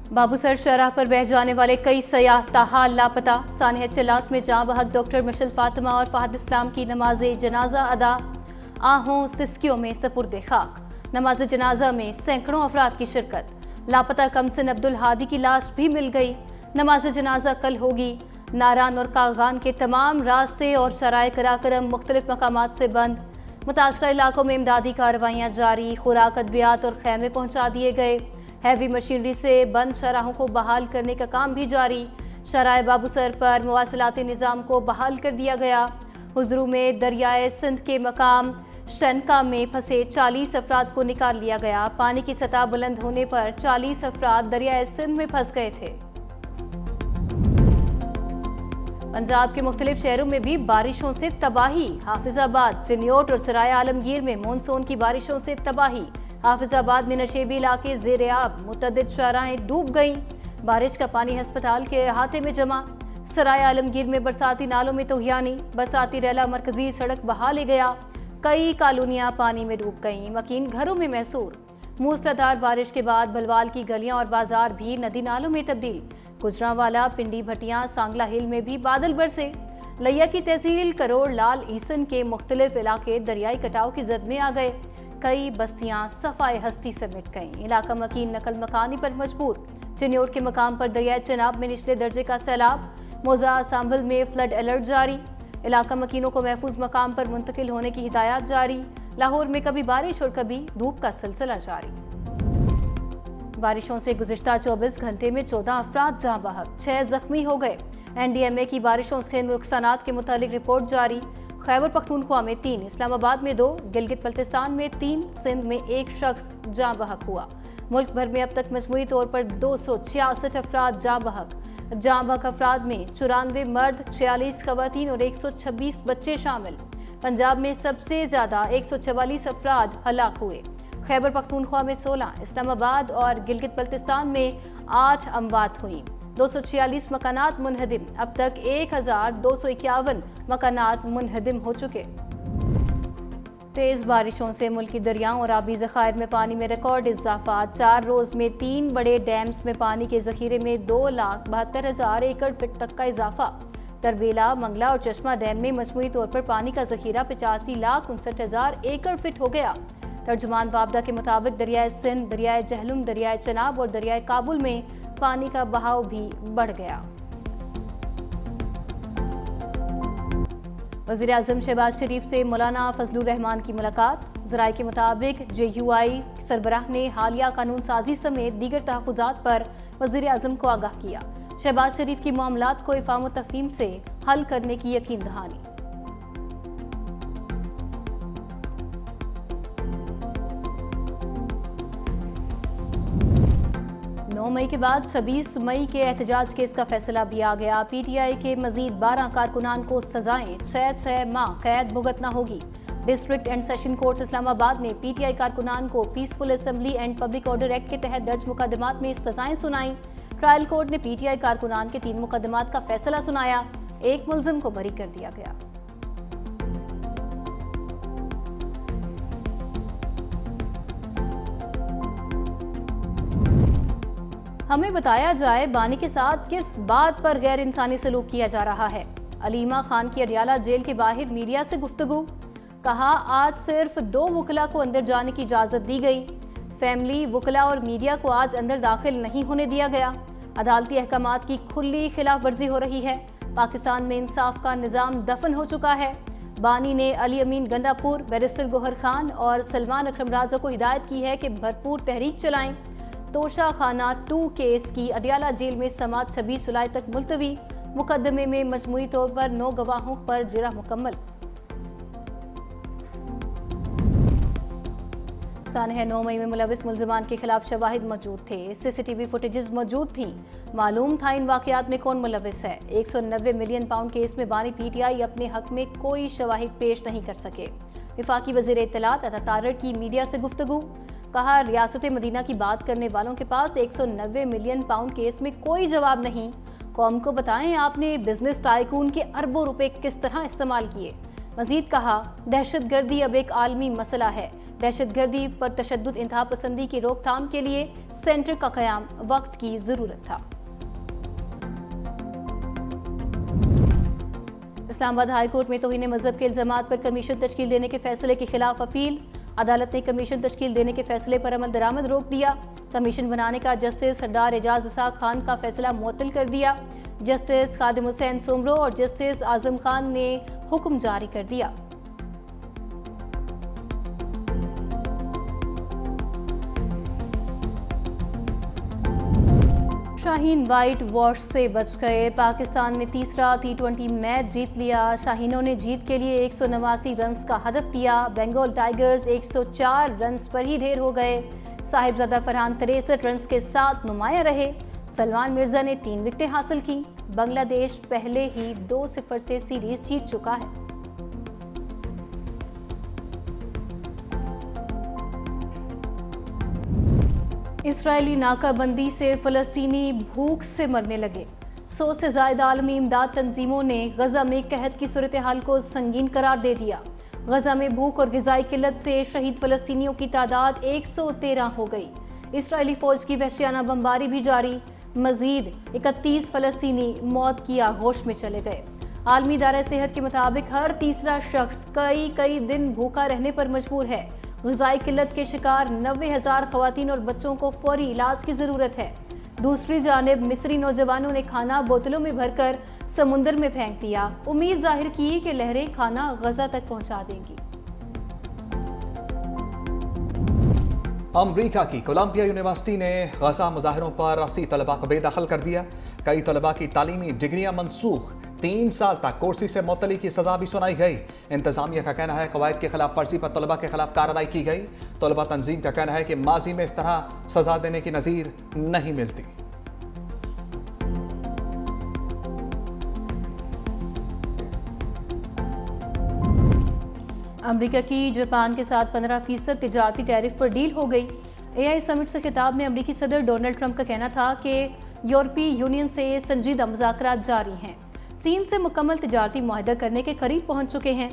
बाबूसर शराह पर बह जाने वाले कई सयाह ताहाल लापता। सानिया चिल्लास में जाँ बहक डॉक्टर मिशेल फातिमा और फहद इस्लाम की नमाज जनाजा अदा। आहों सिस्कियों में सपुर्द खाक। नमाज जनाजा में सैकड़ों अफराद की शिरकत। लापता कमसिन अब्दुल हादी की लाश भी मिल गई। नमाज जनाजा कल होगी। नारान और कागान के तमाम रास्ते और शराय कराकरम मुख्तलिफ मकामात से बंद। मुतासरा इलाकों में इमदादी कार्रवाइयाँ जारी। खुराक अद्वियात और खैमे पहुँचा दिए गए। हैवी मशीनरी से बंद शराहों को बहाल करने का काम भी जारी। शराय बाबूसर पर मुवासलाती निज़ाम को बहाल कर दिया गया। हुजरू में दरियाए सिंध के मकाम शनका में फंसे 40 अफराद को निकाल लिया गया। पानी की सतह बुलंद होने पर 40 अफराद दरियाए सिंध में फंस गए थे। पंजाब के मुख्तलिफ शहरों में भी बारिशों से तबाही। हाफिजाबाद, चिन्योट और सराय आलमगीर में मानसून की बारिशों से तबाही। हाफिजाबाद में नशेबी इलाके ज़ेर-ए-आब, मुतअद्दिद शाहराहें डूब गईं। बारिश का पानी अस्पताल के अहाते में जमा। सराय आलमगीर में बरसाती नालों में तोहियानी। बरसाती रेला मरकजी सड़क बहा ले गया। कई कॉलोनियां पानी में डूब गईं। मकीन घरों में महसूर। मूसलाधार बारिश के बाद भलवाल की गलियां और बाजार भी नदी नालों में तब्दील। गुजरांवाला, पिंडी, भटियां, सांगला हिल में भी बादल बरसे। लिया की तहसील करोड़ लाल ईसन के मुख्तलिफ इलाके दरियाई कटाव की जद में आ गए। कई बस्तियां सफाए हस्ती से मिट गईं। इलाका मकीन नकल मकानी पर मजबूर। चिन्योट के मकाम पर दरियाए चनाब में निचले दर्जे का सैलाब। मोजा सांभल में फ्लड अलर्ट जारी। इलाका मकीनों को महफूज मकाम पर मुंतकिल होने की हिदायत जारी। लाहौर में कभी बारिश और कभी धूप का सिलसिला जारी। बारिशों से गुज़िश्ता 24 घंटे में 14 अफराद जाँ बहक, 6 जख्मी हो गए। NDMA की बारिशों से नुकसानात के मुतालिक रिपोर्ट जारी। खैबर पख्तूनख्वा में 3, इस्लामाबाद में 2, गिलगित बल्तिस्तान में 3, सिंध में 1 शख्स जाँ बहक हुआ। मुल्क भर में अब तक मजमूई तौर पर 266 अफराद जाँ बहक। जाँ बहक अफराद में 94 मर्द, 46 खवातीन और 126 बच्चे शामिल। पंजाब में सबसे ज़्यादा 144 अफराद हलाक हुए। खैबर पख्तूनख्वा में 16, इस्लामाबाद और गिलगित बल्तिस्तान में 8 अमवात हुई। 246 मकानात मुनहदिम। अब तक 1251 मकानात मुनहदिम हो चुके। तेज़ बारिशों से मुल्की दरियाओं और आबी ज़खायर में पानी में रिकॉर्ड इजाफा। 4 रोज़ में 3 बड़े डैम्स में पानी के ज़खीरे में 2,72,000 एकड़ फिट तक का इजाफा। तरबेला, मंगला और चश्मा डैम में मजमूई तौर पर पानी का ज़खीरा 85,59,000 एकड़ फिट हो गया। तर्जुमान वाबदा के मुताबिक दरियाए सिंध, दरियाए जहलुम, दरियाए चनाब और दरियाए काबुल में पानी का बहाव भी बढ़ गया। वज़ीर आज़म शहबाज शरीफ से मौलाना फजलुर रहमान की मुलाकात। ज़राए के मुताबिक JUI सरबराह ने हालिया कानून साजी समेत दीगर तहफ़्फ़ुज़ात पर वज़ीर आज़म को आगाह किया। शहबाज शरीफ की मामलात को इफ़ाम व तफ़हीम से हल करने की यकीन दहानी। 9 मई के बाद 26 मई के एहतजाज केस का फैसला भी आ गया। PTI के मजीद 12 कारकुनान को सजाएं, 6 माह कैद भुगतना होगी। District and session court Islamabad ने PTI कारकुनान को peaceful assembly and public order act के तहत दर्ज मुकदमात में सजाएं सुनाई। ट्रायल कोर्ट ने PTI कारकुनान के 3 मुकदमात का फैसला सुनाया। एक मुलजिम को बरी कर दिया गया। हमें बताया जाए बानी के साथ किस बात पर गैर इंसानी सलूक किया जा रहा है। अलीमा खान की अडियाला जेल के बाहर मीडिया से गुफ्तगू। कहा आज सिर्फ 2 वकला को अंदर जाने की इजाज़त दी गई। फैमिली, वकला और मीडिया को आज अंदर दाखिल नहीं होने दिया गया। अदालती अहकामात की खुली खिलाफ वर्जी हो रही है। पाकिस्तान में इंसाफ का निज़ाम दफन हो चुका है। बानी ने अली अमीन गंडापुर, बैरिस्टर गोहर खान और सलमान अकरम राजा को हिदायत की है कि भरपूर तहरीक चलाएं। तोशा खाना 2 केस की अडियाला जेल में समाअत 26 जुलाई तक मुलतवी। मुकदमे में मजमूई तौर पर 9 गवाहों पर जिरह मुकम्मल। सानह 9 मई में मुलविस मुल्ज़िमान के खिलाफ शवाहिद मौजूद थे। CCTV फुटेजेस मौजूद थी। मालूम था इन वाक़यात में कौन मुलविस है। 190 मिलियन पाउंड केस में बानी PTI अपने हक में कोई शवाहिद पेश नहीं कर सके। वफाकी वज़ीर इत्तलात अता तारड़ की मीडिया से गुफ्तगू। कहा रियासत मदीना की बात करने वालों के पास 190 मिलियन पाउंड केस में कोई जवाब नहीं। कौम को बताएं आपने बिजनेस टाइकून के अरबों रुपए किस तरह इस्तेमाल किए। मजीद कहा दहशतगर्दी अब एक आलमी मसला है। दहशतगर्दी पर तशद्दुद इंतहा पसंदी की रोकथाम के लिए सेंटर का क़याम वक्त की ज़रूरत था। इस्लामाबाद हाई कोर्ट में तौहीन मजहब के इल्जामात पर कमीशन तश्कील देने के फैसले के खिलाफ अपील। अदालत ने कमीशन तश्कील देने के फैसले पर अमल दरामद रोक दिया। कमीशन बनाने का जस्टिस सरदार एजाज इसाक खान का फैसला मुअत्तल कर दिया। जस्टिस खादिम हुसैन सोमरो और जस्टिस आजम खान ने हुक्म जारी कर दिया। शाहीन व्हाइट वॉश से बच गए। पाकिस्तान ने तीसरा T20 मैच जीत लिया। शाहीनों ने जीत के लिए 189 रन्स का हदफ दिया। बंगाल टाइगर्स 104 रन्स पर ही ढेर हो गए। साहिबजादा फरहान 63 रन्स के साथ नुमाया रहे। सलमान मिर्जा ने 3 विकेटें हासिल की। बांग्लादेश पहले ही 2-0 से सीरीज जीत चुका है। इस्राएली नाकाबंदी से फलस्तीनी भूख से मरने लगे। 100 से ज्यादा आलमी इमदाद तंजीमों ने गजा में कहत की सूरत हाल को संगीन करार दे दिया। गजा में भूख और ग़िज़ाई किल्लत से शहीद फलस्तीनियों की तादाद 113 हो गई। इस्राएली फौज की वहशियाना बमबारी भी जारी। मजीद 31 फलस्तीनी मौत की आगोश में चले गए। आलमी इदारा सेहत के मुताबिक हर तीसरा शख्स कई दिन भूखा रहने पर मजबूर है। ग़िज़ाई किल्लत के शिकार 90,000 ख़वातीन और बच्चों को फौरी इलाज की ज़रूरत है। दूसरी जानिब मिस्री नौजवानों ने खाना बोतलों में भरकर समुंदर में फेंक दिया। उम्मीद जाहिर की कि लहरें खाना गजा तक पहुंचा देंगी। अमरीका की कोलंबिया यूनिवर्सिटी ने गजा मुजाहिरों पर 80 तलबा को बेदखल कर दिया। कई तलबा की तालीमी डिग्रियां मनसूख। 3 साल तक कोर्सी से मुअत्तली की सजा भी सुनाई गई। इंतजामिया का कहना है कवायद की खिलाफ वर्जी पर तलबा के खिलाफ कार्रवाई की गई। तलबा तंजीम का कहना है कि माजी में इस तरह सजा देने की नजीर नहीं मिलती। अमेरिका की जापान के साथ 15% तिजारती टैरिफ पर डील हो गई। AI समिट से खिताब में अमेरिकी सदर डोनाल्ड ट्रंप का कहना था कि यूरोपीय यूनियन से संजीदा मुज़ाकरात जारी हैं। चीन से मुकम्मल तिजारती मुआहदा करने के करीब पहुंच चुके हैं।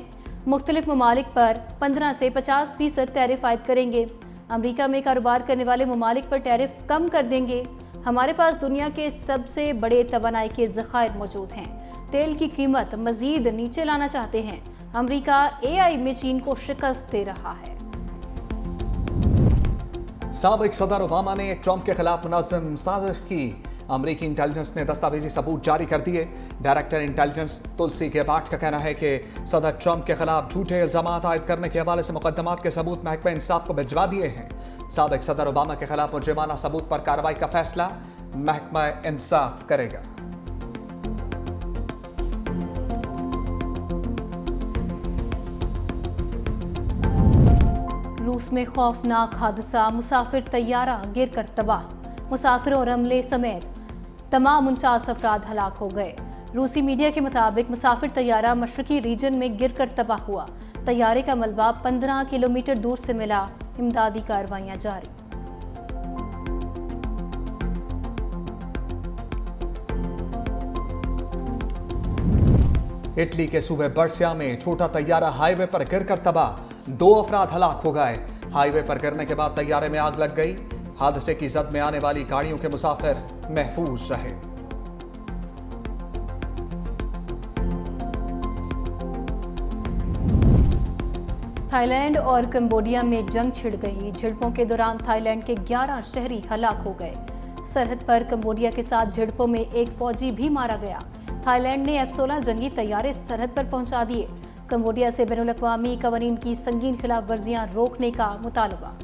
मुख्तलिफ ममालिक पर 15 से 50% टैरिफ आयद करेंगे। अमेरिका में कारोबार करने वाले ममालिक पर टैरिफ कम कर देंगे। हमारे पास दुनिया के सबसे बड़े तवानाई के ज़खायर मौजूद हैं। तेल की कीमत मजीद नीचे लाना चाहते हैं। अमेरिका AI में चीन को शिकस्त दे रहा है। साबिक सदर ओबामा ने ट्रंप के खिलाफ मुनज़्ज़म साजिश की। अमेरिकी इंटेलिजेंस ने दस्तावेजी सबूत जारी कर दिए। डायरेक्टर इंटेलिजेंस तुलसी गेबार्ड का कहना है कि सदर ट्रंप के खिलाफ झूठे इल्जामात आयद करने के हवाले से मुकदमात के सबूत महकमा इंसाफ को भिजवा दिए हैं। साबिक सदर ओबामा के खिलाफ मुजरिमाना सबूत पर कार्रवाई का फैसला महकमा इंसाफ करेगा। रूस में खौफनाक हादसा। मुसाफिर तैयारा गिरकर तबाह। मुसाफिरों और अमले समेत तमाम 49 अफराद हलाक हो गए। रूसी मीडिया के मुताबिक मुसाफिर तैयारा मशरकी रीजन में गिरकर तबाह हुआ। तैयारे का मलबा 15 किलोमीटर दूर से मिला। इमदादी कार्रवाइयां जारी। इटली के सूबे बर्सिया में छोटा तैयारा हाईवे पर गिरकर तबाह। 2 अफराद हलाक हो गए। हाईवे पर गिरने के बाद तैयारे में आग लग गई। हादसे की जद में आने वाली गाड़ियों के मुसाफिर महफूज रहे। थाईलैंड और कंबोडिया में जंग छिड़ गई। झड़पों के दौरान थाईलैंड के 11 शहरी हलाक हो गए। सरहद पर कंबोडिया के साथ झड़पों में एक फौजी भी मारा गया। थाईलैंड ने F-16 जंगी तैयारे सरहद पर पहुंचा दिए। कंबोडिया से बैनुल-अक़वामी कवानीन की संगीन खिलाफ वर्जियां रोकने का मुतालबा।